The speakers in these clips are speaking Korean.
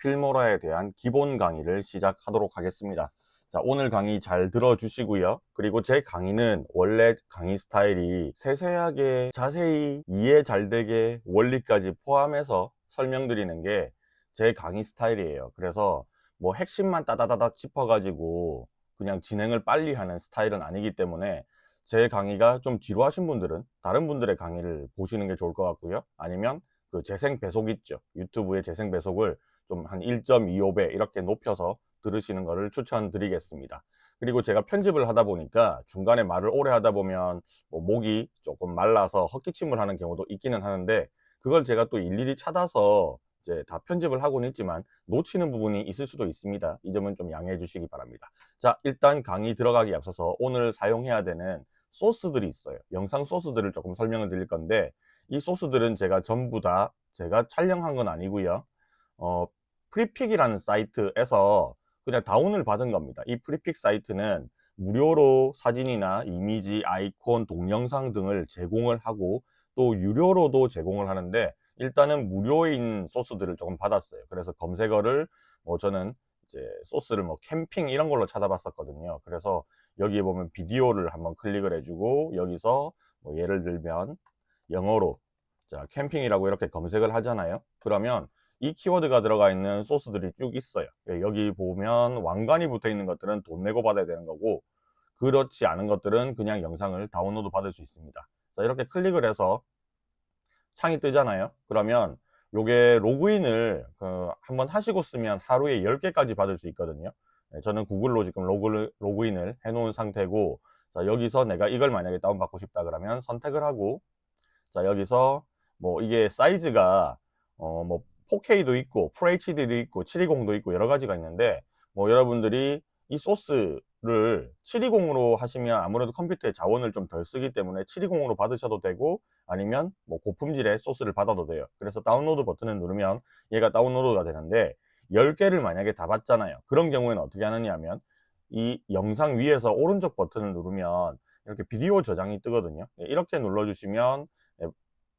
필모라에 대한 기본 강의를 시작하도록 하겠습니다. 자, 오늘 강의 잘 들어주시고요. 그리고 제 강의는 원래 강의 스타일이 세세하게 자세히 이해 잘 되게 원리까지 포함해서 설명드리는 게 제 강의 스타일이에요. 그래서 뭐 핵심만 따다다닥 짚어가지고 그냥 진행을 빨리 하는 스타일은 아니기 때문에 제 강의가 좀 지루하신 분들은 다른 분들의 강의를 보시는 게 좋을 것 같고요. 아니면 그 재생 배속 있죠. 유튜브의 재생 배속을 좀 한 1.25배 이렇게 높여서 들으시는 것을 추천드리겠습니다. 그리고 제가 편집을 하다 보니까 중간에 말을 오래 하다 보면 뭐 목이 조금 말라서 헛기침을 하는 경우도 있기는 하는데, 그걸 제가 또 일일이 찾아서 이제 다 편집을 하고는 있지만 놓치는 부분이 있을 수도 있습니다. 이 점은 좀 양해해 주시기 바랍니다. 자, 일단 강의 들어가기 앞서서 오늘 사용해야 되는 소스들이 있어요. 영상 소스들을 조금 설명을 드릴 건데, 이 소스들은 제가 전부 다 제가 촬영한 건 아니고요. 프리픽이라는 사이트에서 그냥 다운을 받은 겁니다. 이 프리픽 사이트는 무료로 사진이나 이미지, 아이콘, 동영상 등을 제공을 하고 또 유료로도 제공을 하는데, 일단은 무료인 소스들을 조금 받았어요. 그래서 검색어를 뭐 저는 이제 소스를 뭐 캠핑 이런 걸로 찾아봤었거든요. 그래서 여기에 보면 비디오를 한번 클릭을 해주고 여기서 뭐 예를 들면 영어로 자 캠핑이라고 이렇게 검색을 하잖아요. 그러면 이 키워드가 들어가 있는 소스들이 쭉 있어요. 여기 보면 왕관이 붙어 있는 것들은 돈 내고 받아야 되는 거고, 그렇지 않은 것들은 그냥 영상을 다운로드 받을 수 있습니다. 자, 이렇게 클릭을 해서 창이 뜨잖아요. 그러면 요게 로그인을 한번 하시고 쓰면 하루에 10개까지 받을 수 있거든요. 저는 구글로 지금 로그인을 해 놓은 상태고, 자, 여기서 내가 이걸 만약에 다운받고 싶다 그러면 선택을 하고, 자, 여기서 뭐 이게 사이즈가 뭐 4K도 있고 FHD도 있고 720도 있고 여러 가지가 있는데, 뭐 여러분들이 이 소스를 720으로 하시면 아무래도 컴퓨터의 자원을 좀 덜 쓰기 때문에 720으로 받으셔도 되고, 아니면 뭐 고품질의 소스를 받아도 돼요. 그래서 다운로드 버튼을 누르면 얘가 다운로드가 되는데, 10개를 만약에 다 받잖아요. 그런 경우에는 어떻게 하느냐 하면 이 영상 위에서 오른쪽 버튼을 누르면 이렇게 비디오 저장이 뜨거든요. 이렇게 눌러주시면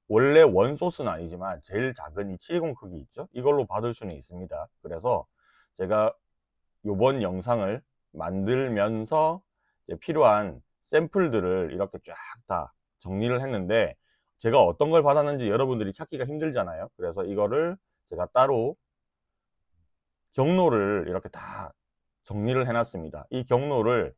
원래 원 소스는 아니지만 제일 작은 이 720 크기 있죠, 이걸로 받을 수는 있습니다. 그래서 제가 요번 영상을 만들면서 이제 필요한 샘플들을 이렇게 쫙 다 정리를 했는데, 제가 어떤 걸 받았는지 여러분들이 찾기가 힘들잖아요. 그래서 이거를 제가 따로 경로를 이렇게 다 정리를 해 놨습니다. 이 경로를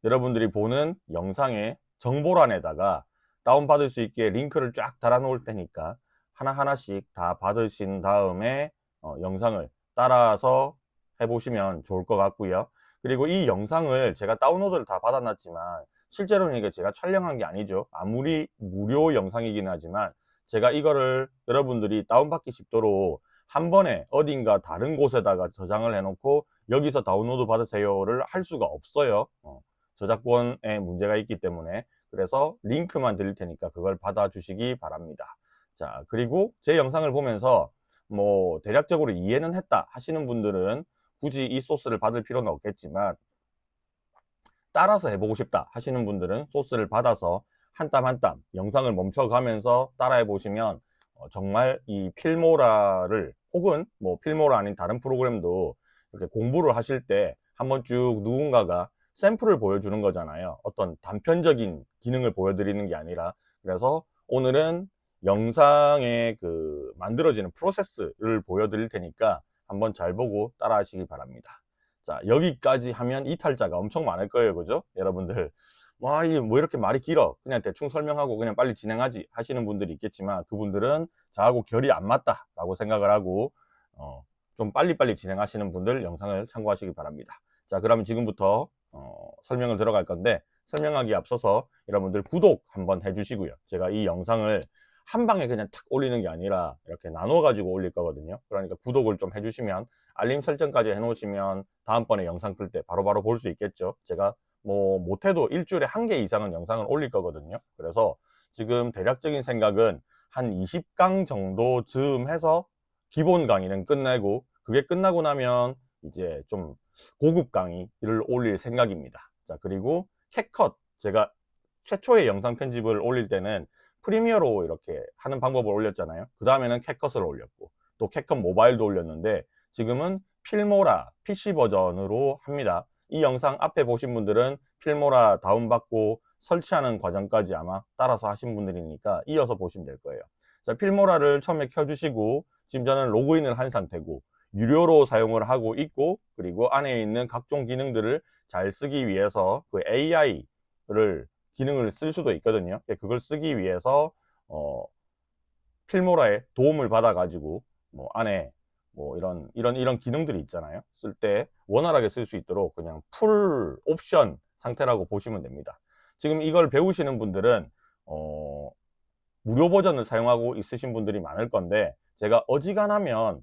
여러분들이 보는 영상의 정보란에다가 다운받을 수 있게 링크를 쫙 달아 놓을 테니까 하나하나씩 다 받으신 다음에 영상을 따라서 해보시면 좋을 것 같고요. 그리고 이 영상을 제가 다운로드를 다 받아놨지만 실제로는 이게 제가 촬영한 게 아니죠. 아무리 무료 영상이긴 하지만 제가 이거를 여러분들이 다운받기 쉽도록 한 번에 어딘가 다른 곳에다가 저장을 해놓고 여기서 다운로드 받으세요를 할 수가 없어요. 저작권에 문제가 있기 때문에. 그래서 링크만 드릴 테니까 그걸 받아 주시기 바랍니다. 자, 그리고 제 영상을 보면서 뭐 대략적으로 이해는 했다 하시는 분들은 굳이 이 소스를 받을 필요는 없겠지만, 따라서 해보고 싶다 하시는 분들은 소스를 받아서 한 땀 한 땀 영상을 멈춰가면서 따라해 보시면 정말 이 필모라를, 혹은 뭐 필모라 아닌 다른 프로그램도 이렇게 공부를 하실 때 한번 쭉 누군가가 샘플을 보여주는 거잖아요. 어떤 단편적인 기능을 보여드리는 게 아니라. 그래서 오늘은 영상의 그 만들어지는 프로세스를 보여드릴 테니까 한번 잘 보고 따라 하시기 바랍니다. 자, 여기까지 하면 이탈자가 엄청 많을 거예요. 그죠? 여러분들. 와, 이게 뭐 이렇게 말이 길어. 그냥 대충 설명하고 그냥 빨리 진행하지 하시는 분들이 있겠지만, 그분들은 저하고 결이 안 맞다 라고 생각을 하고, 좀 빨리빨리 진행하시는 분들 영상을 참고하시기 바랍니다. 자, 그러면 지금부터 설명을 들어갈 건데, 설명하기 앞서서 여러분들 구독 한번 해주시고요. 제가 이 영상을 한 방에 그냥 탁 올리는 게 아니라 이렇게 나눠 가지고 올릴 거거든요. 그러니까 구독을 좀 해주시면, 알림 설정까지 해놓으시면 다음번에 영상 뜰 때 바로바로 볼 수 있겠죠. 제가 뭐 못해도 일주일에 1개 이상은 영상을 올릴 거거든요. 그래서 지금 대략적인 생각은 한 20강 정도 즈음 해서 기본 강의는 끝내고, 그게 끝나고 나면 이제 좀 고급 강의를 올릴 생각입니다. 자, 그리고 캡컷, 제가 최초의 영상 편집을 올릴 때는 프리미어로 이렇게 하는 방법을 올렸잖아요. 그 다음에는 캡컷을 올렸고 또 캡컷 모바일도 올렸는데, 지금은 필모라 PC 버전으로 합니다. 이 영상 앞에 보신 분들은 필모라 다운받고 설치하는 과정까지 아마 따라서 하신 분들이니까 이어서 보시면 될 거예요. 자, 필모라를 처음에 켜주시고, 지금 저는 로그인을 한 상태고 유료로 사용을 하고 있고, 그리고 안에 있는 각종 기능들을 잘 쓰기 위해서 그 AI를 기능을 쓸 수도 있거든요. 그걸 쓰기 위해서 필모라의 도움을 받아 가지고 뭐 안에 뭐 이런 기능들이 있잖아요. 쓸 때 원활하게 쓸 수 있도록 그냥 풀 옵션 상태라고 보시면 됩니다. 지금 이걸 배우시는 분들은 무료 버전을 사용하고 있으신 분들이 많을 건데, 제가 어지간하면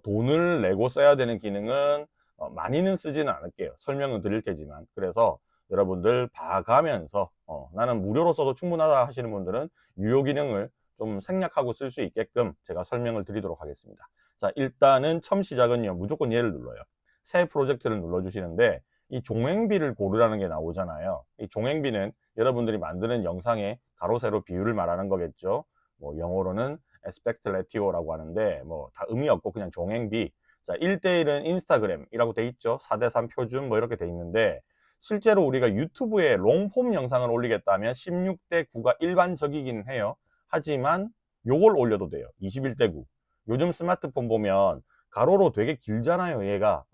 돈을 내고 써야 되는 기능은 많이는 쓰지는 않을게요. 설명은 드릴 테지만. 그래서 여러분들 봐가면서 나는 무료로 써도 충분하다 하시는 분들은 유료 기능을 좀 생략하고 쓸 수 있게끔 제가 설명을 드리도록 하겠습니다. 자, 일단은 처음 시작은요, 무조건 얘를 눌러요. 새 프로젝트를 눌러주시는데, 이 종횡비를 고르라는 게 나오잖아요. 이 종횡비는 여러분들이 만드는 영상의 가로 세로 비율을 말하는 거겠죠. 뭐 영어로는 aspect ratio라고 하는데 뭐 다 의미 없고 그냥 종횡비. 자, 1대1은 인스타그램이라고 돼 있죠. 4대3 표준 뭐 이렇게 돼 있는데, 실제로 우리가 유튜브에 롱폼 영상을 올리겠다면 16대9가 일반적이긴 해요. 하지만 요걸 올려도 돼요. 21대9. 요즘 스마트폰 보면 가로로 되게 길잖아요, 얘가.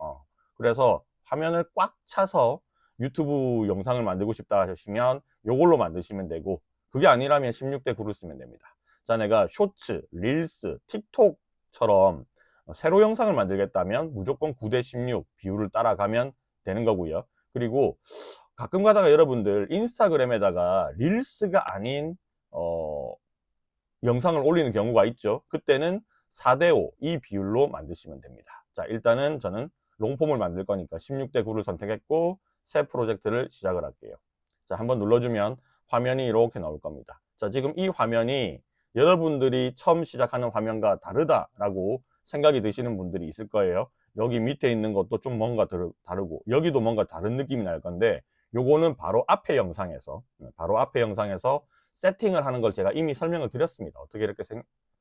그래서 화면을 꽉 차서 유튜브 영상을 만들고 싶다 하시면 요걸로 만드시면 되고, 그게 아니라면 16대9를 쓰면 됩니다. 자, 내가 쇼츠, 릴스, 틱톡처럼 세로 영상을 만들겠다면 무조건 9대16 비율을 따라가면 되는 거고요. 그리고 가끔 가다가 여러분들 인스타그램에다가 릴스가 아닌 영상을 올리는 경우가 있죠. 그때는 4대5 이 비율로 만드시면 됩니다. 자, 일단은 저는 롱폼을 만들 거니까 16대9를 선택했고 새 프로젝트를 시작을 할게요. 자, 한번 눌러주면 화면이 이렇게 나올 겁니다. 자, 지금 이 화면이 여러분들이 처음 시작하는 화면과 다르다라고 생각이 드시는 분들이 있을 거예요. 여기 밑에 있는 것도 좀 뭔가 다르고 여기도 뭔가 다른 느낌이 날 건데, 요거는 바로 앞에 영상에서 세팅을 하는 걸 제가 이미 설명을 드렸습니다. 어떻게 이렇게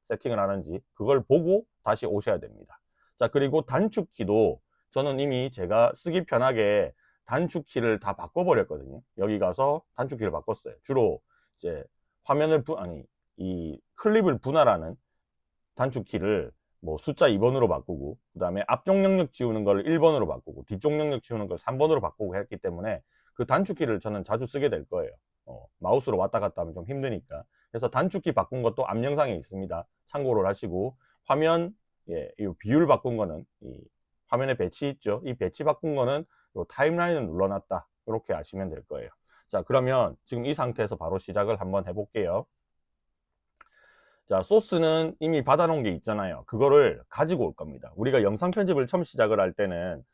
세팅을 하는지 그걸 보고 다시 오셔야 됩니다. 자, 그리고 단축키도 저는 이미 제가 쓰기 편하게 단축키를 다 바꿔버렸거든요. 여기 가서 단축키를 바꿨어요. 주로 이제 화면을 이 클립을 분할하는 단축키를 뭐 숫자 2번으로 바꾸고, 그 다음에 앞쪽 영역 지우는 걸 1번으로 바꾸고 뒤쪽 영역 지우는 걸 3번으로 바꾸고 했기 때문에 그 단축키를 저는 자주 쓰게 될 거예요. 마우스로 왔다 갔다 하면 좀 힘드니까. 그래서 단축키 바꾼 것도 앞 영상에 있습니다. 참고를 하시고, 화면 이 비율 바꾼 거는 이 화면에 배치 있죠. 이 배치 바꾼 거는 요 타임라인을 눌러놨다, 이렇게 아시면 될 거예요. 자, 그러면 지금 이 상태에서 바로 시작을 한번 해볼게요. 자, 소스는 이미 받아놓은 게 있잖아요. 그거를 가지고 올 겁니다. 우리가 영상 편집을 처음 시작을 할 때는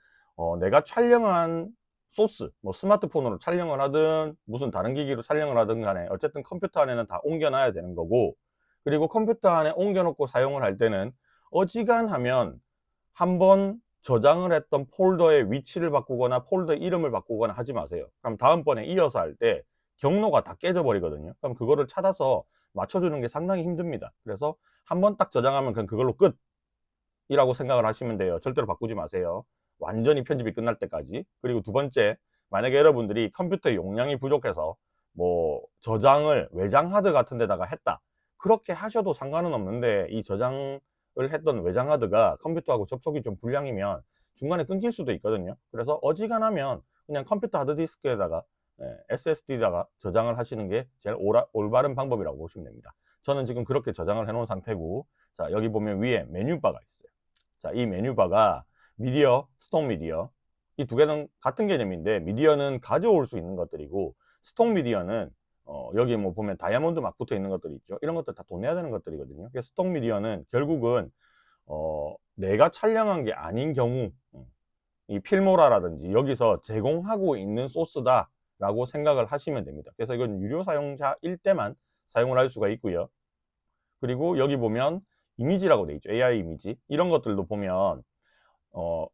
내가 촬영한 소스, 뭐 스마트폰으로 촬영을 하든 무슨 다른 기기로 촬영을 하든 간에 어쨌든 컴퓨터 안에는 다 옮겨놔야 되는 거고, 그리고 컴퓨터 안에 옮겨놓고 사용을 할 때는 어지간하면 한번 저장을 했던 폴더의 위치를 바꾸거나 폴더 이름을 바꾸거나 하지 마세요. 그럼 다음번에 이어서 할 때 경로가 다 깨져 버리거든요. 그럼 그거를 찾아서 맞춰주는 게 상당히 힘듭니다. 그래서 한번 딱 저장하면 그냥 그걸로 끝이라고 생각을 하시면 돼요. 절대로 바꾸지 마세요. 완전히 편집이 끝날 때까지. 그리고 두 번째, 만약에 여러분들이 컴퓨터 용량이 부족해서 뭐 저장을 외장 하드 같은 데다가 했다, 그렇게 하셔도 상관은 없는데, 이 저장을 했던 외장 하드가 컴퓨터하고 접촉이 좀 불량이면 중간에 끊길 수도 있거든요. 그래서 어지간하면 그냥 컴퓨터 하드디스크에다가 SSD에다가 저장을 하시는 게 제일 올바른 방법이라고 보시면 됩니다. 저는 지금 그렇게 저장을 해 놓은 상태고, 자, 여기 보면 위에 메뉴바가 있어요. 자, 이 메뉴바가 미디어, 스톡 미디어, 이 두 개는 같은 개념인데, 미디어는 가져올 수 있는 것들이고 스톡 미디어는 여기 뭐 보면 다이아몬드 막 붙어 있는 것들이 있죠. 이런 것들 다 돈 내야 되는 것들이거든요. 그래서 스톡 미디어는 결국은 내가 촬영한 게 아닌 경우, 이 필모라라든지 여기서 제공하고 있는 소스다 라고 생각을 하시면 됩니다. 그래서 이건 유료 사용자일 때만 사용을 할 수가 있고요. 그리고 여기 보면 이미지라고 돼 있죠. AI 이미지. 이런 것들도 보면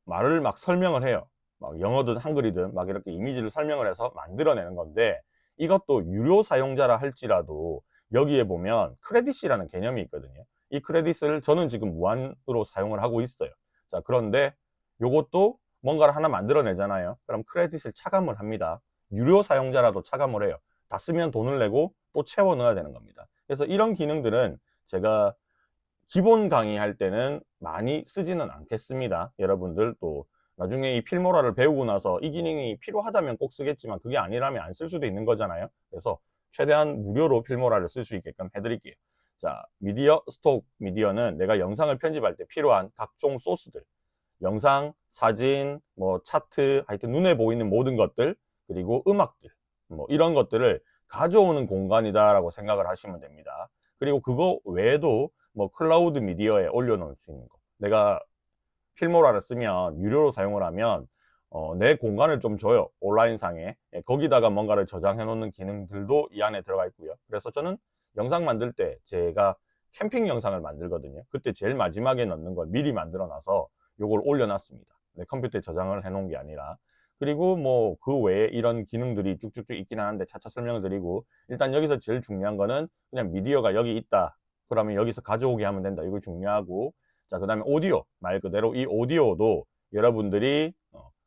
말을 막 설명을 해요. 막 영어든 한글이든 막 이렇게 이미지를 설명을 해서 만들어내는 건데, 이것도 유료 사용자라 할지라도 여기에 보면 크레딧이라는 개념이 있거든요. 이 크레딧을 저는 지금 무한으로 사용을 하고 있어요. 자, 그런데 요것도 뭔가를 하나 만들어내잖아요. 그럼 크레딧을 차감을 합니다. 유료 사용자라도 차감을 해요. 다 쓰면 돈을 내고 또 채워 넣어야 되는 겁니다. 그래서 이런 기능들은 제가 기본 강의할 때는 많이 쓰지는 않겠습니다. 여러분들 또 나중에 이 필모라를 배우고 나서 이 기능이 필요하다면 꼭 쓰겠지만 그게 아니라면 안 쓸 수도 있는 거잖아요. 그래서 최대한 무료로 필모라를 쓸 수 있게끔 해드릴게요. 자, 미디어 스톡 미디어는 내가 영상을 편집할 때 필요한 각종 소스들, 영상, 사진, 뭐 차트, 하여튼 눈에 보이는 모든 것들, 그리고 음악들, 뭐 이런 것들을 가져오는 공간이다라고 생각을 하시면 됩니다. 그리고 그거 외에도 뭐 클라우드 미디어에 올려놓을 수 있는 거. 내가 필모라를 쓰면 유료로 사용을 하면 내 공간을 좀 줘요. 온라인상에. 예, 거기다가 뭔가를 저장해 놓는 기능들도 이 안에 들어가 있고요. 그래서 저는 영상 만들 때 제가 캠핑 영상을 만들거든요. 그때 제일 마지막에 넣는 걸 미리 만들어 놔서 요걸 올려놨습니다. 내 컴퓨터에 저장을 해 놓은 게 아니라. 그리고 뭐 그 외에 이런 기능들이 쭉쭉쭉 있긴 하는데 차차 설명을 드리고, 일단 여기서 제일 중요한 거는 그냥 미디어가 여기 있다, 그러면 여기서 가져오게 하면 된다, 이걸 중요하고, 자, 그 다음에 오디오, 말 그대로 이 오디오도 여러분들이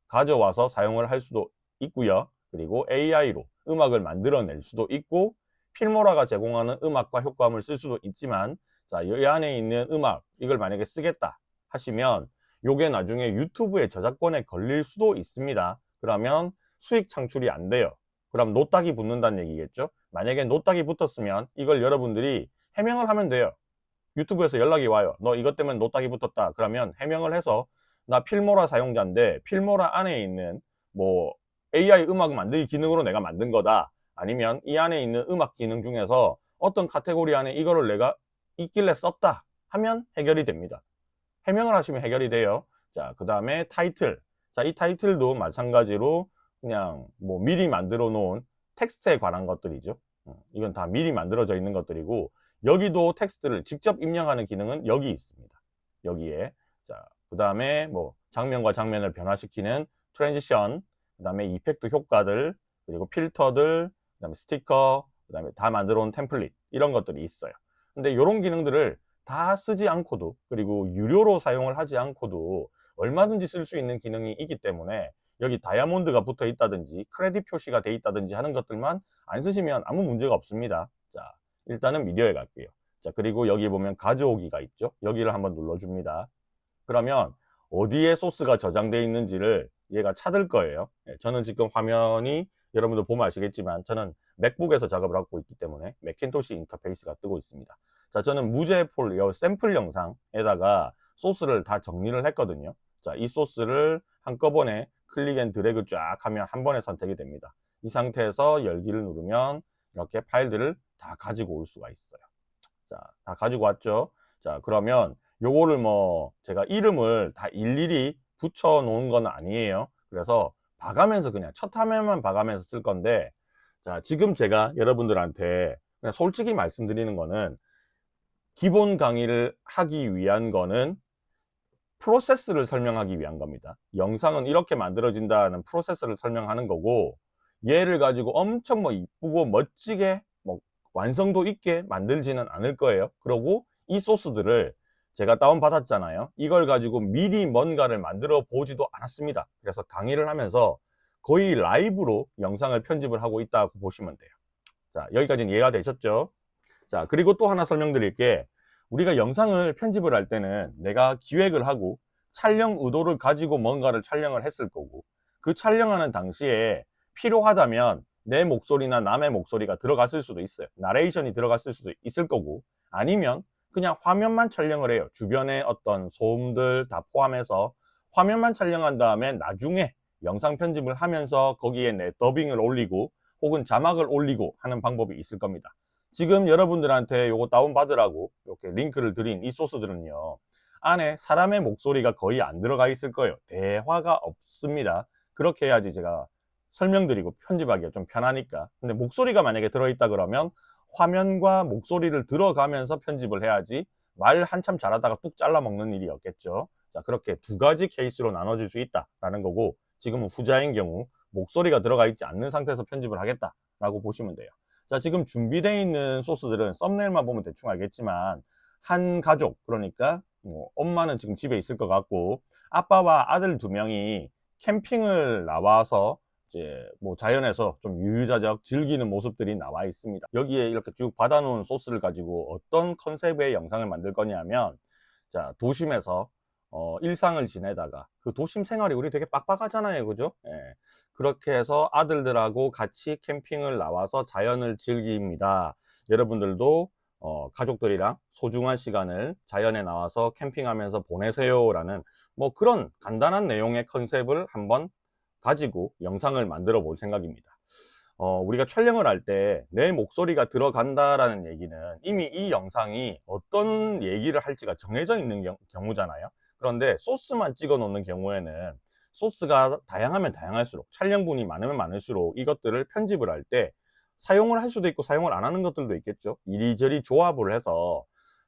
가져와서 사용을 할 수도 있고요. 그리고 AI로 음악을 만들어낼 수도 있고, 필모라가 제공하는 음악과 효과음을 쓸 수도 있지만, 자, 이 안에 있는 음악, 이걸 만약에 쓰겠다 하시면 요게 나중에 유튜브에 저작권에 걸릴 수도 있습니다. 그러면 수익 창출이 안 돼요. 그럼 노딱이 붙는다는 얘기겠죠. 만약에 노딱이 붙었으면 이걸 여러분들이 해명을 하면 돼요. 유튜브에서 연락이 와요. 너 이것 때문에 노딱이 붙었다. 그러면 해명을 해서 나 필모라 사용자인데 필모라 안에 있는 뭐 AI 음악 만들기 기능으로 내가 만든 거다. 아니면 이 안에 있는 음악 기능 중에서 어떤 카테고리 안에 이거를 내가 있길래 썼다 하면 해결이 됩니다. 해명을 하시면 해결이 돼요. 자, 그 다음에 타이틀. 자, 이 타이틀도 마찬가지로 그냥 뭐 미리 만들어 놓은 텍스트에 관한 것들이죠. 이건 다 미리 만들어져 있는 것들이고, 여기도 텍스트를 직접 입력하는 기능은 여기 있습니다. 여기에. 자, 그 다음에 뭐 장면과 장면을 변화시키는 트랜지션, 그 다음에 이펙트 효과들, 그리고 필터들, 그 다음에 스티커, 그 다음에 다 만들어 온 템플릿, 이런 것들이 있어요. 근데 이런 기능들을 다 쓰지 않고도, 그리고 유료로 사용을 하지 않고도 얼마든지 쓸 수 있는 기능이 있기 때문에 여기 다이아몬드가 붙어 있다든지 크레딧 표시가 돼 있다든지 하는 것들만 안 쓰시면 아무 문제가 없습니다. 자, 일단은 미디어에 갈게요. 자, 그리고 여기 보면 가져오기가 있죠. 여기를 한번 눌러줍니다. 그러면 어디에 소스가 저장되어 있는지를 얘가 찾을 거예요. 저는 지금 화면이 여러분들 보면 아시겠지만 저는 맥북에서 작업을 하고 있기 때문에 맥킨토시 인터페이스가 뜨고 있습니다. 자, 저는 무제폴 샘플 영상에다가 소스를 다 정리를 했거든요. 자, 이 소스를 한꺼번에 클릭 앤 드래그 쫙 하면 한 번에 선택이 됩니다. 이 상태에서 열기를 누르면 이렇게 파일들을 다 가지고 올 수가 있어요. 자, 다 가지고 왔죠. 자, 그러면 요거를 뭐 제가 이름을 다 일일이 붙여 놓은 건 아니에요. 그래서 봐가면서 그냥 첫 화면만 봐가면서 쓸 건데, 자, 지금 제가 여러분들한테 그냥 솔직히 말씀드리는 거는, 기본 강의를 하기 위한 거는 프로세스를 설명하기 위한 겁니다. 영상은 이렇게 만들어진다는 프로세스를 설명하는 거고, 얘를 가지고 엄청 뭐 이쁘고 멋지게 뭐 완성도 있게 만들지는 않을 거예요. 그리고 이 소스들을 제가 다운받았잖아요. 이걸 가지고 미리 뭔가를 만들어 보지도 않았습니다. 그래서 강의를 하면서 거의 라이브로 영상을 편집을 하고 있다고 보시면 돼요. 자, 여기까지는 이해가 되셨죠? 자, 그리고 또 하나 설명드릴 게, 우리가 영상을 편집을 할 때는 내가 기획을 하고 촬영 의도를 가지고 뭔가를 촬영을 했을 거고, 그 촬영하는 당시에 필요하다면 내 목소리나 남의 목소리가 들어갔을 수도 있어요. 나레이션이 들어갔을 수도 있을 거고, 아니면 그냥 화면만 촬영을 해요. 주변에 어떤 소음들 다 포함해서 화면만 촬영한 다음에 나중에 영상 편집을 하면서 거기에 내 더빙을 올리고 혹은 자막을 올리고 하는 방법이 있을 겁니다. 지금 여러분들한테 요거 다운받으라고 이렇게 링크를 드린 이 소스들은요, 안에 사람의 목소리가 거의 안 들어가 있을 거예요. 대화가 없습니다. 그렇게 해야지 제가 설명드리고 편집하기가 좀 편하니까. 근데 목소리가 만약에 들어있다 그러면 화면과 목소리를 들어가면서 편집을 해야지 말 한참 잘하다가 뚝 잘라 먹는 일이 없겠죠. 자, 그렇게 두 가지 케이스로 나눠질 수 있다라는 거고, 지금은 후자인 경우 목소리가 들어가 있지 않는 상태에서 편집을 하겠다라고 보시면 돼요. 자, 지금 준비되어 있는 소스들은 썸네일만 보면 대충 알겠지만 한 가족, 그러니까 뭐 엄마는 지금 집에 있을 것 같고 아빠와 아들 2명이 캠핑을 나와서 이제 뭐 자연에서 좀 유유자적 즐기는 모습들이 나와 있습니다. 여기에 이렇게 쭉 받아놓은 소스를 가지고 어떤 컨셉의 영상을 만들 거냐면, 자, 도심에서 일상을 지내다가 그 도심 생활이 우리 되게 빡빡하잖아요, 그죠? 예. 그렇게 해서 아들들하고 같이 캠핑을 나와서 자연을 즐깁니다. 여러분들도 가족들이랑 소중한 시간을 자연에 나와서 캠핑하면서 보내세요라는 뭐 그런 간단한 내용의 컨셉을 한번 가지고 영상을 만들어 볼 생각입니다. 우리가 촬영을 할 때 내 목소리가 들어간다라는 얘기는 이미 이 영상이 어떤 얘기를 할지가 정해져 있는 경우잖아요. 그런데 소스만 찍어 놓는 경우에는 소스가 다양하면 다양할수록, 촬영분이 많으면 많을수록 이것들을 편집을 할 때 사용을 할 수도 있고 사용을 안 하는 것들도 있겠죠. 이리저리 조합을 해서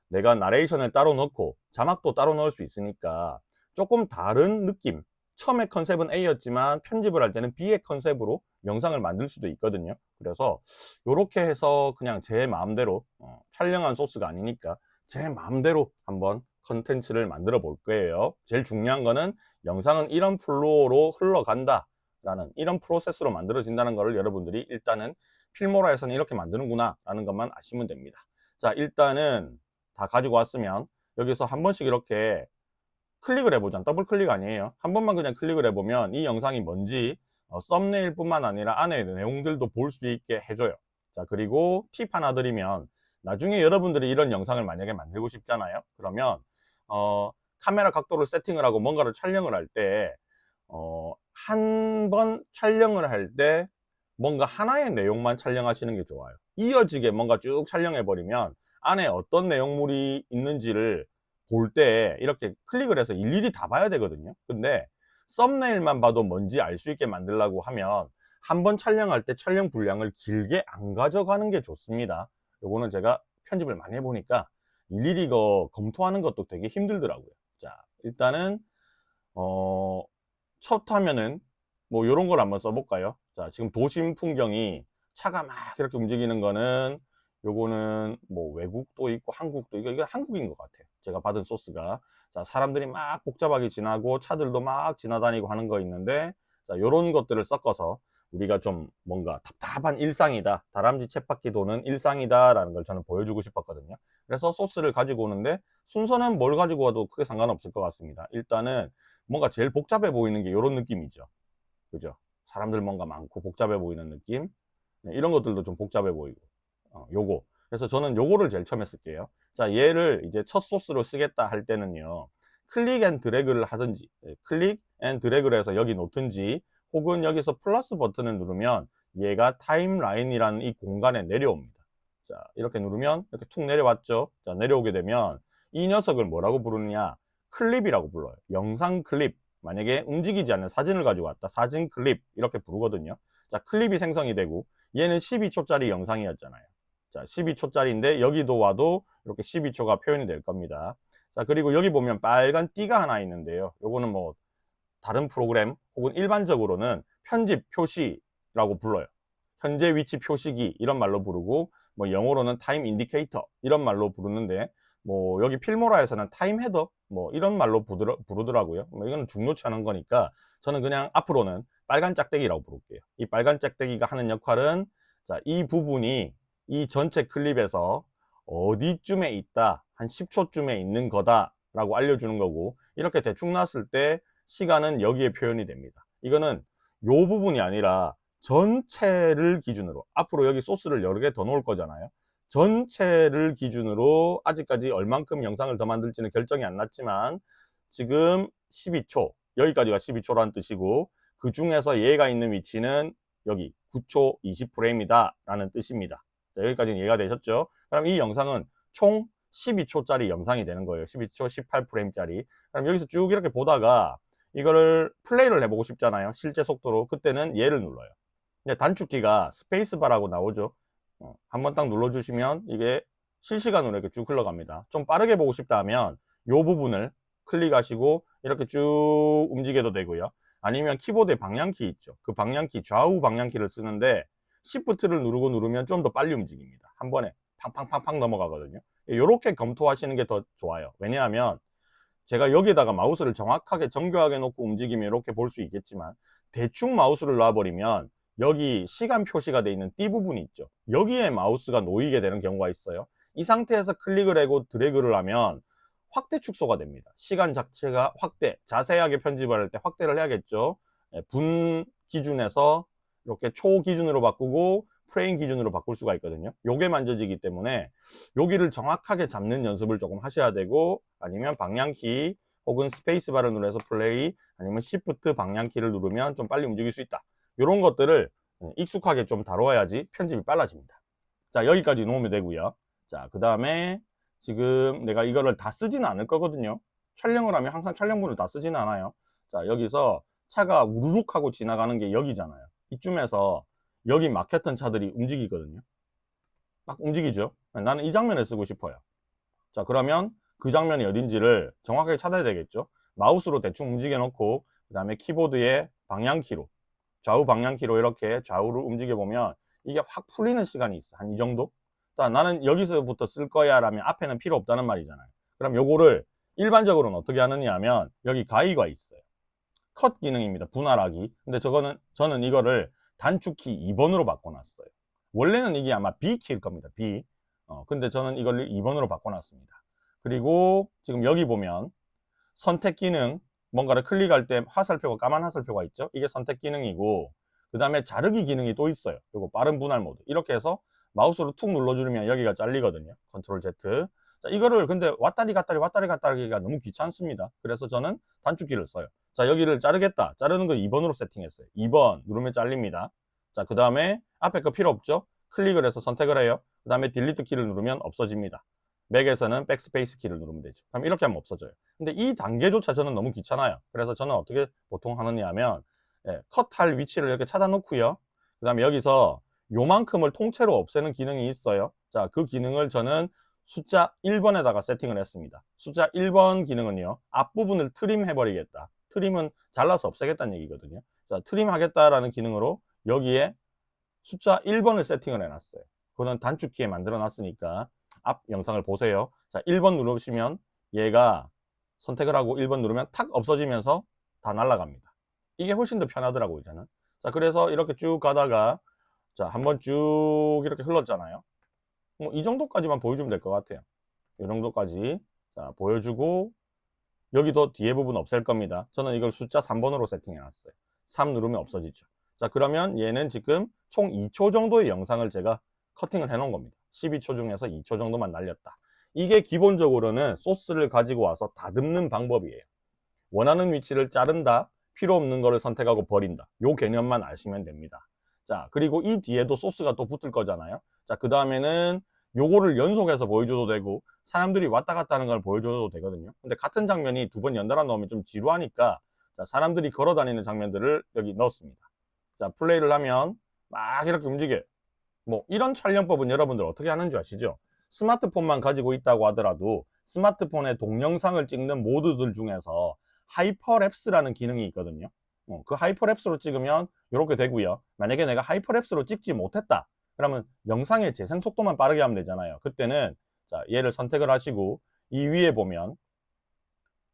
내가 나레이션을 따로 넣고 자막도 따로 넣을 수 있으니까 조금 다른 느낌, 처음에 컨셉은 A였지만 편집을 할 때는 B의 컨셉으로 영상을 만들 수도 있거든요. 그래서 이렇게 해서 그냥 제 마음대로 촬영한 소스가 아니니까 제 마음대로 한번 컨텐츠를 만들어 볼 거예요. 제일 중요한 거는 영상은 이런 플로우로 흘러간다 라는, 이런 프로세스로 만들어진다는 것을 여러분들이 일단은 필모라에서는 이렇게 만드는구나 라는 것만 아시면 됩니다. 자, 일단은 다 가지고 왔으면 여기서 한 번씩 이렇게 클릭을 해보자. 더블 클릭 아니에요. 한 번만 그냥 클릭을 해보면 이 영상이 뭔지 썸네일 뿐만 아니라 안에 내용들도 볼 수 있게 해줘요. 자, 그리고 팁 하나 드리면, 나중에 여러분들이 이런 영상을 만약에 만들고 싶잖아요. 그러면 카메라 각도를 세팅을 하고 뭔가를 촬영을 할 때 한 번 촬영을 할 때 뭔가 하나의 내용만 촬영하시는 게 좋아요. 이어지게 뭔가 쭉 촬영해 버리면 안에 어떤 내용물이 있는지를 볼 때 이렇게 클릭을 해서 일일이 다 봐야 되거든요. 근데 썸네일만 봐도 뭔지 알 수 있게 만들려고 하면 한 번 촬영할 때 촬영 분량을 길게 안 가져가는 게 좋습니다. 요거는 제가 편집을 많이 해보니까 일일이 이거 검토하는 것도 되게 힘들더라고요. 자, 일단은 첫 화면은 뭐 요런 걸 한번 써볼까요? 자, 지금 도심 풍경이 차가 막 이렇게 움직이는 거는, 요거는 뭐 외국도 있고 한국도 있고, 이거 한국인 것 같아요. 제가 받은 소스가. 자, 사람들이 막 복잡하게 지나고 차들도 막 지나다니고 하는 거 있는데, 자, 요런 것들을 섞어서 우리가 좀 뭔가 답답한 일상이다, 다람쥐 쳇바퀴 도는 일상이다 라는 걸 저는 보여주고 싶었거든요. 그래서 소스를 가지고 오는데 순서는 뭘 가지고 와도 크게 상관없을 것 같습니다. 일단은 뭔가 제일 복잡해 보이는 게 이런 느낌이죠. 그죠? 사람들 뭔가 많고 복잡해 보이는 느낌. 네, 이런 것들도 좀 복잡해 보이고. 요거. 그래서 저는 요거를 제일 처음에 쓸게요. 자, 얘를 이제 첫 소스로 쓰겠다 할 때는요, 클릭 앤 드래그를 하든지, 클릭 앤 드래그를 해서 여기 놓든지, 혹은 여기서 플러스 버튼을 누르면 얘가 타임라인이라는 이 공간에 내려옵니다. 자, 이렇게 누르면 이렇게 툭 내려왔죠. 자, 내려오게 되면 이 녀석을 뭐라고 부르느냐? 클립이라고 불러요. 영상 클립. 만약에 움직이지 않는 사진을 가지고 왔다, 사진 클립 이렇게 부르거든요. 자, 클립이 생성이 되고, 얘는 12초짜리 영상이었잖아요. 자, 12초짜리인데 여기도 와도 이렇게 12초가 표현이 될 겁니다. 자, 그리고 여기 보면 빨간 띠가 하나 있는데요. 요거는 뭐 다른 프로그램 혹은 일반적으로는 편집 표시라고 불러요. 현재 위치 표시기 이런 말로 부르고, 뭐 영어로는 타임 인디케이터 이런 말로 부르는데, 뭐 여기 필모라에서는 타임 헤더 뭐 이런 말로 부르더라고요. 뭐 이거는 중요치 않은 거니까 저는 그냥 앞으로는 빨간 짝대기라고 부를게요. 이 빨간 짝대기가 하는 역할은, 자, 이 부분이 이 전체 클립에서 어디쯤에 있다, 한 10초쯤에 있는 거다 라고 알려주는 거고, 이렇게 대충 놨을 때 시간은 여기에 표현이 됩니다. 이거는 요 부분이 아니라 전체를 기준으로, 앞으로 여기 소스를 여러 개 더 놓을 거잖아요. 전체를 기준으로 아직까지 얼만큼 영상을 더 만들지는 결정이 안 났지만 지금 12초, 여기까지가 12초라는 뜻이고, 그 중에서 얘가 있는 위치는 여기 9초 20프레임이다 라는 뜻입니다. 자, 여기까지는 이해가 되셨죠? 그럼 이 영상은 총 12초짜리 영상이 되는 거예요. 12초 18프레임짜리. 그럼 여기서 쭉 이렇게 보다가 이거를 플레이를 해보고 싶잖아요. 실제 속도로. 그때는 얘를 눌러요. 근데 단축키가 스페이스바라고 나오죠. 한번 딱 눌러주시면 이게 실시간으로 이렇게 쭉 흘러갑니다. 좀 빠르게 보고 싶다 하면 이 부분을 클릭하시고 이렇게 쭉 움직여도 되고요. 아니면 키보드에 방향키 있죠. 그 방향키, 좌우 방향키를 쓰는데 Shift를 누르고 누르면 좀 더 빨리 움직입니다. 한 번에 팡팡팡팡 넘어가거든요. 이렇게 검토하시는 게 더 좋아요. 왜냐하면 제가 여기에다가 마우스를 정확하게 정교하게 놓고 움직이면 이렇게 볼 수 있겠지만, 대충 마우스를 놔버리면 여기 시간 표시가 되어 있는 띠 부분이 있죠. 여기에 마우스가 놓이게 되는 경우가 있어요. 이 상태에서 클릭을 하고 드래그를 하면 확대 축소가 됩니다. 시간 자체가 확대, 자세하게 편집을 할 때 확대를 해야겠죠. 분 기준에서 이렇게 초 기준으로 바꾸고 프레임 기준으로 바꿀 수가 있거든요. 요게 만져지기 때문에 여기를 정확하게 잡는 연습을 조금 하셔야 되고, 아니면 방향키 혹은 스페이스바를 눌러서 플레이, 아니면 시프트 방향키를 누르면 좀 빨리 움직일 수 있다. 이런 것들을 익숙하게 좀 다뤄야지 편집이 빨라집니다. 자, 여기까지 놓으면 되고요. 자, 그 다음에 지금 내가 이거를 다 쓰지는 않을 거거든요. 촬영을 하면 항상 촬영본을 다 쓰지는 않아요. 자, 여기서 차가 우르륵 하고 지나가는 게 여기잖아요. 이쯤에서 여기 막혔던 차들이 움직이거든요. 막 움직이죠. 나는 이 장면에 쓰고 싶어요. 자, 그러면 그 장면이 어딘지를 정확하게 찾아야 되겠죠. 마우스로 대충 움직여 놓고, 그 다음에 키보드의 방향키로, 좌우 방향키로 이렇게 좌우를 움직여 보면 이게 확 풀리는 시간이 있어. 한 이 정도? 자, 나는 여기서부터 쓸 거야 라면 앞에는 필요 없다는 말이잖아요. 그럼 요거를 일반적으로는 어떻게 하느냐 하면, 여기 가위가 있어요. 컷 기능입니다. 분할하기. 근데 저는 이거를 단축키 2번으로 바꿔놨어요. 원래는 이게 아마 B키일 겁니다. B. 근데 저는 이걸 2번으로 바꿔놨습니다. 그리고 지금 여기 보면 선택 기능, 뭔가를 클릭할 때 화살표가, 까만 화살표가 있죠. 이게 선택 기능이고, 그 다음에 자르기 기능이 또 있어요. 그리고 빠른 분할 모드. 이렇게 해서 마우스로 툭 눌러주면 여기가 잘리거든요. 컨트롤 Z. 자, 이거를 근데 왔다리 갔다리가 너무 귀찮습니다. 그래서 저는 단축키를 써요. 자, 여기를 자르겠다. 자르는 거 2번으로 세팅했어요. 2번 누르면 잘립니다. 자, 그 다음에 앞에 거 필요 없죠. 클릭을 해서 선택을 해요. 그 다음에 딜리트 키를 누르면 없어집니다. 맥에서는 백스페이스 키를 누르면 되죠. 그럼 이렇게 하면 없어져요. 근데 이 단계조차 저는 너무 귀찮아요. 그래서 저는 어떻게 보통 하느냐 하면, 컷할 위치를 이렇게 찾아 놓고요. 그 다음에 여기서 요만큼을 통째로 없애는 기능이 있어요. 자, 그 기능을 저는 숫자 1번에다가 세팅을 했습니다. 숫자 1번 기능은요, 앞부분을 트림 해버리겠다. 트림은 잘라서 없애겠다는 얘기거든요. 자, 트림 하겠다라는 기능으로 여기에 숫자 1번을 세팅을 해놨어요. 그거는 단축키에 만들어 놨으니까 앞 영상을 보세요. 자, 1번 누르시면 얘가 선택을 하고 1번 누르면 탁 없어지면서 다 날아갑니다. 이게 훨씬 더 편하더라고요, 저는. 자, 그래서 이렇게 쭉 가다가, 자, 한번 쭉 이렇게 흘렀잖아요. 뭐 이 정도까지만 보여주면 될 것 같아요. 이 정도까지. 자, 보여주고, 여기도 뒤에 부분 없앨 겁니다. 저는 이걸 숫자 3번으로 세팅해 놨어요. 3 누르면 없어지죠. 자, 그러면 얘는 지금 총 2초 정도의 영상을 제가 커팅을 해 놓은 겁니다. 12초 중에서 2초 정도만 날렸다. 이게 기본적으로는 소스를 가지고 와서 다듬는 방법이에요. 원하는 위치를 자른다, 필요 없는 거를 선택하고 버린다. 요 개념만 아시면 됩니다. 자, 그리고 이 뒤에도 소스가 또 붙을 거잖아요. 자, 그 다음에는 요거를 연속해서 보여줘도 되고, 사람들이 왔다 갔다 하는 걸 보여줘도 되거든요. 근데 같은 장면이 두 번 연달아 넣으면 좀 지루하니까, 자, 사람들이 걸어 다니는 장면들을 여기 넣었습니다. 자, 플레이를 하면 막 이렇게 움직여요. 뭐 이런 촬영법은 여러분들 어떻게 하는 줄 아시죠? 스마트폰만 가지고 있다고 하더라도 스마트폰에 동영상을 찍는 모드들 중에서 하이퍼랩스라는 기능이 있거든요. 그 하이퍼랩스로 찍으면 이렇게 되고요. 만약에 내가 하이퍼랩스로 찍지 못했다, 그러면 영상의 재생 속도만 빠르게 하면 되잖아요. 그때는 자, 얘를 선택을 하시고 이 위에 보면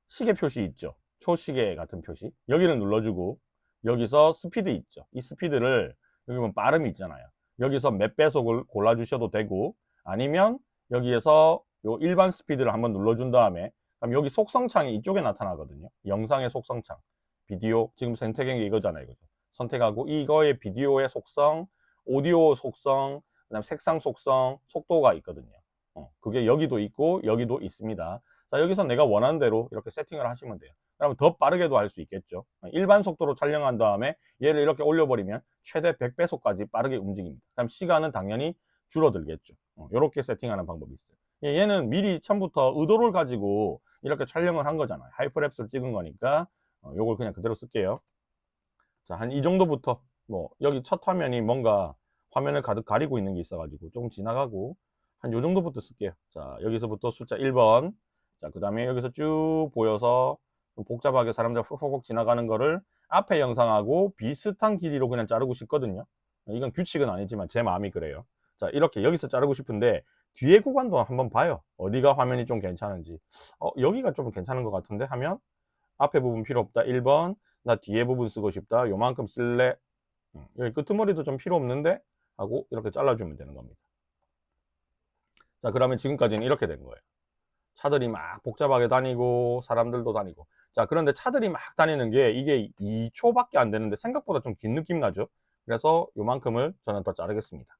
시계 표시 있죠. 초시계 같은 표시. 여기를 눌러주고 여기서 스피드 있죠. 이 스피드를, 여기 보면 빠름이 있잖아요. 여기서 몇 배속을 골라주셔도 되고, 아니면 여기에서 요 일반 스피드를 한번 눌러준 다음에, 그럼 여기 속성창이 이쪽에 나타나거든요. 영상의 속성창, 비디오, 지금 선택한 게 이거잖아요. 그죠? 선택하고 이거의 비디오의 속성, 오디오 속성, 그다음 색상 속성, 속도가 있거든요. 그게 여기도 있고 여기도 있습니다. 자, 여기서 내가 원하는 대로 이렇게 세팅을 하시면 돼요. 그러면 더 빠르게도 할 수 있겠죠. 일반 속도로 촬영한 다음에 얘를 이렇게 올려버리면 최대 100배속까지 빠르게 움직입니다. 그럼 시간은 당연히 줄어들겠죠. 이렇게 세팅하는 방법이 있어요. 얘는 미리 처음부터 의도를 가지고 이렇게 촬영을 한 거잖아요. 하이퍼랩스를 찍은 거니까 요걸 그냥 그대로 쓸게요. 자, 한 이 정도부터, 뭐 여기 첫 화면이 뭔가 화면을 가득 가리고 있는 게 있어가지고 조금 지나가고 한 요 정도부터 쓸게요. 자, 여기서부터 숫자 1번. 자, 그 다음에 여기서 쭉 보여서 좀 복잡하게 사람들 훅훅 지나가는 거를 앞에 영상하고 비슷한 길이로 그냥 자르고 싶거든요. 이건 규칙은 아니지만 제 마음이 그래요. 자, 이렇게 여기서 자르고 싶은데 뒤에 구간도 한번 봐요. 어디가 화면이 좀 괜찮은지. 여기가 좀 괜찮은 것 같은데 하면 앞에 부분 필요 없다. 1번. 나 뒤에 부분 쓰고 싶다. 요만큼 쓸래. 여기 끄트머리도 좀 필요 없는데 하고 이렇게 잘라주면 되는 겁니다. 자, 그러면 지금까지는 이렇게 된 거예요. 차들이 막 복잡하게 다니고 사람들도 다니고. 자, 그런데 차들이 막 다니는 게 이게 2초밖에 안 되는데 생각보다 좀 긴 느낌 나죠. 그래서 요만큼을 저는 더 자르겠습니다.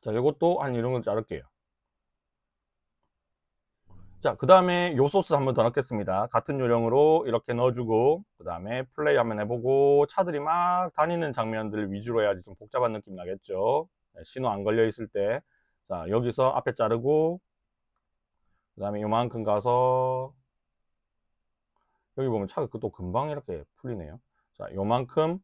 자, 요것도 한 이런 걸 자를게요. 자, 그 다음에 요 소스 한번 더 넣겠습니다. 같은 요령으로 이렇게 넣어주고, 그 다음에 플레이 한번 해보고, 차들이 막 다니는 장면들 위주로 해야지 좀 복잡한 느낌 나겠죠. 네, 신호 안 걸려 있을 때. 자, 여기서 앞에 자르고, 그 다음에 요만큼 가서, 여기 보면 차가 또 금방 이렇게 풀리네요. 자, 요만큼,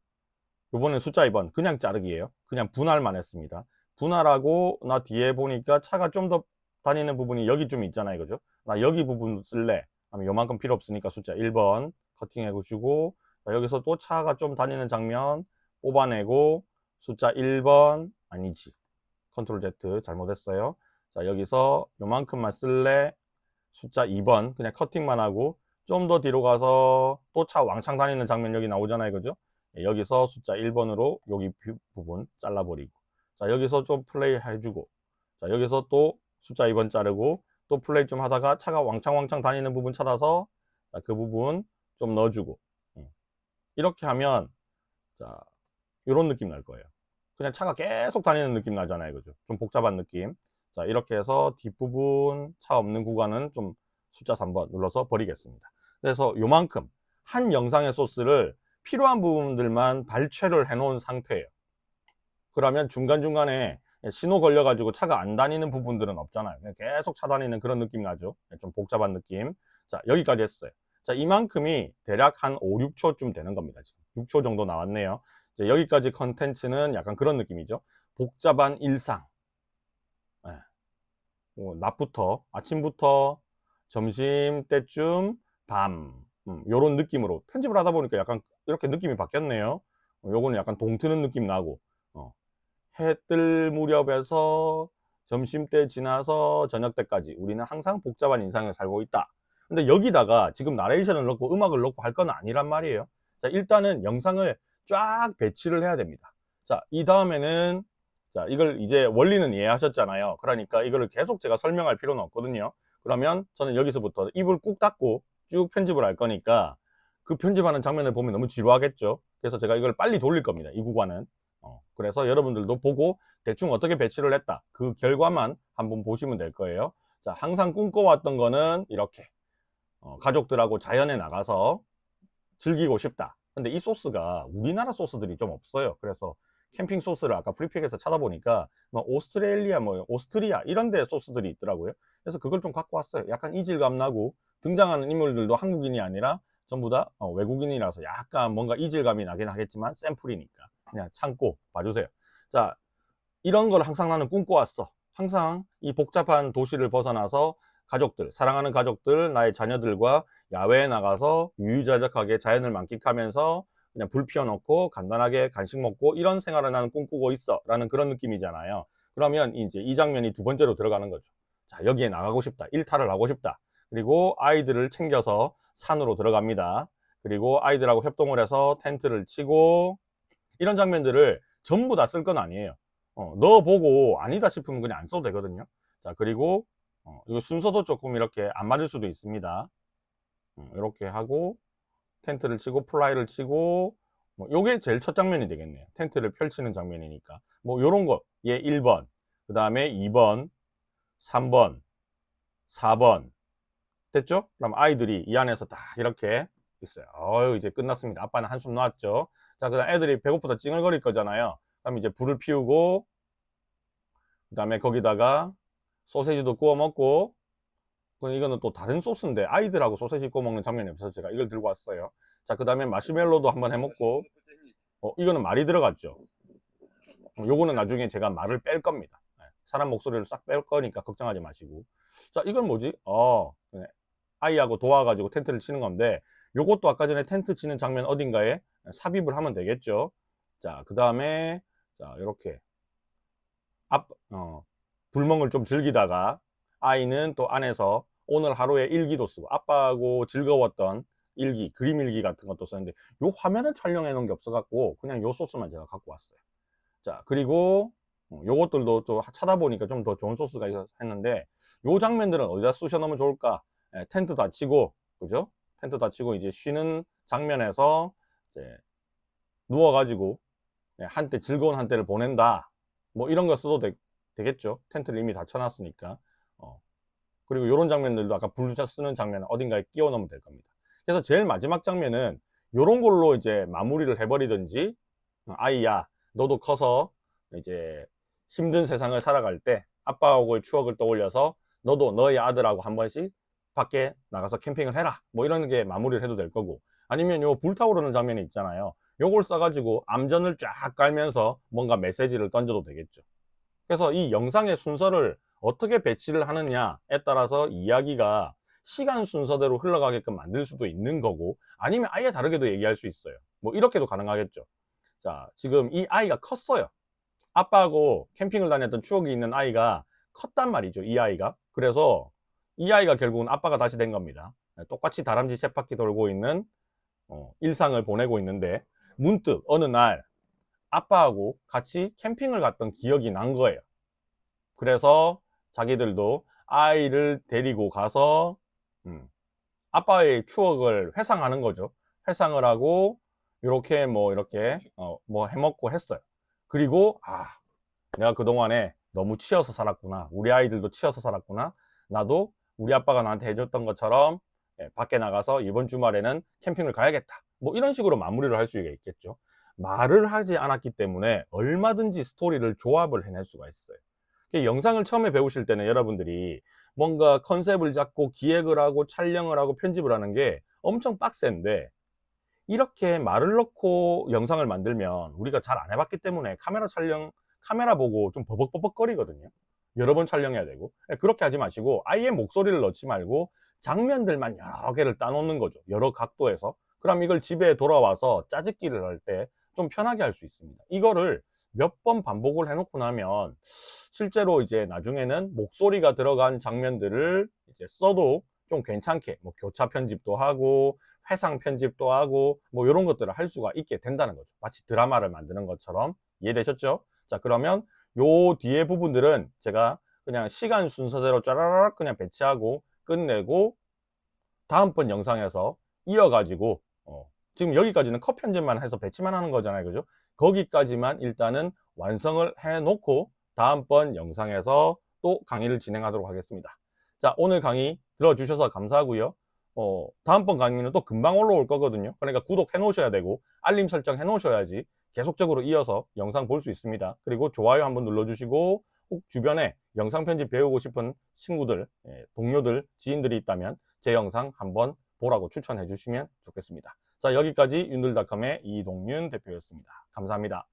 요번엔 숫자 2번, 그냥 자르기예요. 그냥 분할만 했습니다. 분할하고, 나 뒤에 보니까 차가 좀 더 다니는 부분이 여기 좀 있잖아요. 그죠? 나 여기 부분 쓸래. 하면 요만큼 필요 없으니까 숫자 1번 커팅해주고, 여기서 또 차가 좀 다니는 장면 뽑아내고, 숫자 1번, 아니지. 컨트롤 Z 잘못했어요. 자, 여기서 요만큼만 쓸래. 숫자 2번 그냥 커팅만 하고 좀 더 뒤로 가서 또 차 왕창 다니는 장면 여기 나오잖아요. 그죠? 여기서 숫자 1번으로 여기 부분 잘라버리고, 자, 여기서 좀 플레이 해주고, 자, 여기서 또 숫자 2번 자르고 또 플레이 좀 하다가 차가 왕창 다니는 부분 찾아서, 자, 그 부분 좀 넣어주고, 이렇게 하면, 자, 이런 느낌 날 거예요. 그냥 차가 계속 다니는 느낌 나잖아요. 그죠? 좀 복잡한 느낌. 자, 이렇게 해서 뒷부분 차 없는 구간은 좀 숫자 3번 눌러서 버리겠습니다. 그래서 요만큼 한 영상의 소스를 필요한 부분들만 발췌를 해 놓은 상태예요. 그러면 중간중간에 신호 걸려가지고 차가 안 다니는 부분들은 없잖아요. 그냥 계속 차 다니는 그런 느낌 나죠. 좀 복잡한 느낌. 자, 여기까지 했어요. 자, 이만큼이 대략 한 5, 6초쯤 되는 겁니다. 지금 6초 정도 나왔네요. 이제 여기까지 컨텐츠는 약간 그런 느낌이죠. 복잡한 일상. 네. 낮부터, 아침부터 점심 때쯤 밤, 요런 느낌으로 편집을 하다 보니까 약간 이렇게 느낌이 바뀌었네요. 요거는 약간 동트는 느낌 나고, 해 뜰 무렵에서 점심때 지나서 저녁 때까지 우리는 항상 복잡한 인상을 살고 있다. 근데 여기다가 지금 나레이션을 넣고 음악을 넣고 할 건 아니란 말이에요. 자, 일단은 영상을 쫙 배치를 해야 됩니다. 자, 이 다음에는, 자, 이걸 이제 원리는 이해하셨잖아요. 그러니까 이거를 계속 제가 설명할 필요는 없거든요. 그러면 저는 여기서부터 입을 꾹 닫고 쭉 편집을 할 거니까 그 편집하는 장면을 보면 너무 지루하겠죠. 그래서 제가 이걸 빨리 돌릴 겁니다. 이 구간은. 그래서 여러분들도 보고 대충 어떻게 배치를 했다, 그 결과만 한번 보시면 될 거예요. 자, 항상 꿈꿔왔던 거는 이렇게 가족들하고 자연에 나가서 즐기고 싶다. 근데 이 소스가 우리나라 소스들이 좀 없어요. 그래서 캠핑 소스를 아까 프리픽에서 찾아보니까 뭐 오스트레일리아, 뭐 오스트리아 이런 데 소스들이 있더라고요. 그래서 그걸 좀 갖고 왔어요. 약간 이질감 나고 등장하는 인물들도 한국인이 아니라 전부 다 외국인이라서 약간 뭔가 이질감이 나긴 하겠지만 샘플이니까 그냥 참고 봐주세요. 자, 이런 걸 항상 나는 꿈꿔왔어. 항상 이 복잡한 도시를 벗어나서 가족들, 사랑하는 가족들, 나의 자녀들과 야외에 나가서 유유자적하게 자연을 만끽하면서 그냥 불 피워놓고 간단하게 간식 먹고 이런 생활을 나는 꿈꾸고 있어 라는 그런 느낌이잖아요. 그러면 이제 이 장면이 두 번째로 들어가는 거죠. 자, 여기에 나가고 싶다, 일탈을 하고 싶다. 그리고 아이들을 챙겨서 산으로 들어갑니다. 그리고 아이들하고 협동을 해서 텐트를 치고, 이런 장면들을 전부 다 쓸 건 아니에요. 넣어보고 아니다 싶으면 그냥 안 써도 되거든요. 자, 그리고 이거 순서도 조금 이렇게 안 맞을 수도 있습니다. 이렇게 하고 텐트를 치고 플라이를 치고, 뭐 요게 제일 첫 장면이 되겠네요. 텐트를 펼치는 장면이니까 뭐 요런 거, 얘 1번, 그 다음에 2번, 3번, 4번 됐죠? 그럼 아이들이 이 안에서 딱 이렇게 있어요. 이제 끝났습니다. 아빠는 한숨 놓았죠. 자, 그다음 애들이 배고프다 찡얼거릴 거잖아요. 그럼 이제 불을 피우고, 그 다음에 거기다가 소세지도 구워 먹고, 이거는 또 다른 소스인데 아이들하고 소세지 구워 먹는 장면이 없어서 제가 이걸 들고 왔어요. 자, 그 다음에 마시멜로도 한번 해먹고, 이거는 말이 들어갔죠. 요거는 나중에 제가 말을 뺄 겁니다. 사람 목소리를 싹 뺄 거니까 걱정하지 마시고. 자, 이건 뭐지? 아이하고 도와가지고 텐트를 치는 건데, 요것도 아까 전에 텐트 치는 장면 어딘가에 삽입을 하면 되겠죠. 자, 그 다음에 자, 이렇게 불멍을 좀 즐기다가 아이는 또 안에서 오늘 하루의 일기도 쓰고 아빠하고 즐거웠던 일기, 그림 일기 같은 것도 썼는데 요 화면을 촬영해 놓은 게 없어 갖고 그냥 요 소스만 제가 갖고 왔어요. 자, 그리고 요것들도 또 찾아보니까 좀 더 좋은 소스가 있어서 했는데 요 장면들은 어디다 쑤셔 넣으면 좋을까? 텐트 다 치고, 그죠? 텐트 다 치고 이제 쉬는 장면에서 이제 누워가지고 한때 즐거운 한때를 보낸다. 뭐 이런 거 써도 되겠죠. 텐트를 이미 다 쳐놨으니까. 그리고 이런 장면들도 아까 불 쓰는 장면 어딘가에 끼워 넣으면 될 겁니다. 그래서 제일 마지막 장면은 요런 걸로 이제 마무리를 해버리든지, 아이야, 너도 커서 이제 힘든 세상을 살아갈 때 아빠하고의 추억을 떠올려서 너도 너의 아들하고 한 번씩 밖에 나가서 캠핑을 해라. 뭐 이런 게 마무리를 해도 될 거고, 아니면 요 불타오르는 장면이 있잖아요. 요걸 써가지고 암전을 쫙 깔면서 뭔가 메시지를 던져도 되겠죠. 그래서 이 영상의 순서를 어떻게 배치를 하느냐에 따라서 이야기가 시간 순서대로 흘러가게끔 만들 수도 있는 거고, 아니면 아예 다르게도 얘기할 수 있어요. 뭐 이렇게도 가능하겠죠. 자, 지금 이 아이가 컸어요. 아빠하고 캠핑을 다녔던 추억이 있는 아이가 컸단 말이죠, 이 아이가. 그래서 이 아이가 결국은 아빠가 다시 된 겁니다. 똑같이 다람쥐 쳇바퀴 돌고 있는 일상을 보내고 있는데, 문득 어느 날 아빠하고 같이 캠핑을 갔던 기억이 난 거예요. 그래서 자기들도 아이를 데리고 가서 아빠의 추억을 회상하는 거죠. 회상을 하고 이렇게 뭐 이렇게 뭐 해먹고 했어요. 그리고 내가 그동안에 너무 치여서 살았구나. 우리 아이들도 치여서 살았구나. 나도 우리 아빠가 나한테 해줬던 것처럼 밖에 나가서 이번 주말에는 캠핑을 가야겠다. 뭐 이런 식으로 마무리를 할 수가 있겠죠. 말을 하지 않았기 때문에 얼마든지 스토리를 조합을 해낼 수가 있어요. 영상을 처음에 배우실 때는 여러분들이 뭔가 컨셉을 잡고 기획을 하고 촬영을 하고 편집을 하는 게 엄청 빡센데, 이렇게 말을 넣고 영상을 만들면 우리가 잘 안 해봤기 때문에 카메라 보고 좀 버벅버벅 거리거든요. 여러 번 촬영해야 되고. 그렇게 하지 마시고 아예 목소리를 넣지 말고 장면들만 여러 개를 따놓는 거죠. 여러 각도에서. 그럼 이걸 집에 돌아와서 짜집기를 할 때 좀 편하게 할 수 있습니다. 이거를 몇 번 반복을 해놓고 나면 실제로 이제 나중에는 목소리가 들어간 장면들을 이제 써도 좀 괜찮게 뭐 교차 편집도 하고 회상 편집도 하고 뭐 이런 것들을 할 수가 있게 된다는 거죠. 마치 드라마를 만드는 것처럼. 이해되셨죠? 자, 그러면 요 뒤에 부분들은 제가 그냥 시간 순서대로 짜라락 그냥 배치하고 끝내고 다음번 영상에서 이어가지고 지금 여기까지는 컷 편집만 해서 배치만 하는 거잖아요, 그죠? 거기까지만 일단은 완성을 해 놓고 다음번 영상에서 또 강의를 진행하도록 하겠습니다. 자, 오늘 강의 들어주셔서 감사하고요. 다음번 강의는 또 금방 올라올 거거든요. 그러니까 구독해 놓으셔야 되고 알림 설정 해 놓으셔야지 계속적으로 이어서 영상 볼 수 있습니다. 그리고 좋아요 한번 눌러주시고 혹 주변에 영상 편집 배우고 싶은 친구들, 동료들, 지인들이 있다면 제 영상 한번 보라고 추천해 주시면 좋겠습니다. 자, 여기까지 윤들닷컴의 이동윤 대표였습니다. 감사합니다.